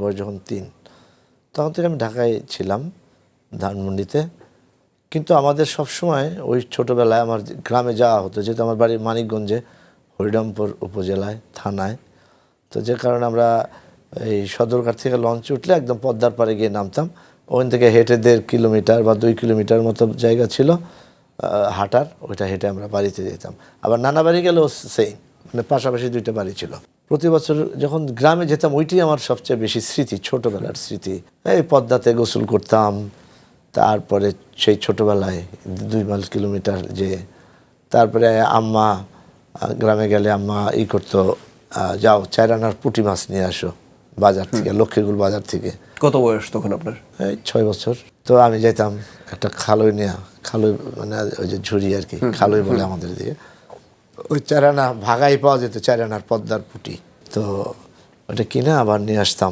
বয়স যখন 3, তখন থেকে আমি ঢাকায় ছিলাম, ধানমন্ডিতে। কিন্তু আমাদের সবসময় ওই ছোটোবেলায় আমার গ্রামে যাওয়া হতো, যেহেতু আমার বাড়ি মানিকগঞ্জে, হরিরামপুর উপজেলায়, থানায়। তো যে কারণে আমরা এই সদরঘাট থেকে লঞ্চে উঠলে একদম পদ্মার পাড়ে গিয়ে নামতাম। ওখান থেকে হেঁটে 1.5 কিলোমিটার বা 2 কিলোমিটার মতো জায়গা ছিল হাঁটার, ওইটা হেঁটে আমরা বাড়িতে যেতাম। আবার নানা বাড়ি গেলেও সেই, মানে পাশাপাশি 2টা বাড়ি ছিল। প্রতি বছর যখন গ্রামে যেতাম, ওইটাই আমার সবচেয়ে বেশি স্মৃতি, ছোটোবেলার স্মৃতি। এই পদ্মাতে গোসল করতাম, তারপরে সেই ছোটোবেলায় 2 মাইল কিলোমিটার যে, তারপরে আম্মা গ্রামে গেলে আম্মা করতো, যাও 4 আনার পুঁটি মাছ নিয়ে আসো বাজার থেকে, লক্ষ্মীগুল বাজার থেকে। কত বয়স তখন আপনার? এই 6 বছর। তো আমি যেতাম একটা খালই নেয়া, খালই মানে ওই যে ঝুড়ি আর কি, খালই বলে আমাদের দিকে। ওই 4 আনা ভাগাই পাওয়া যেত, 4 আনার পদ্মার পুঁটি। তো ওটা কিনে আবার নিয়ে আসতাম।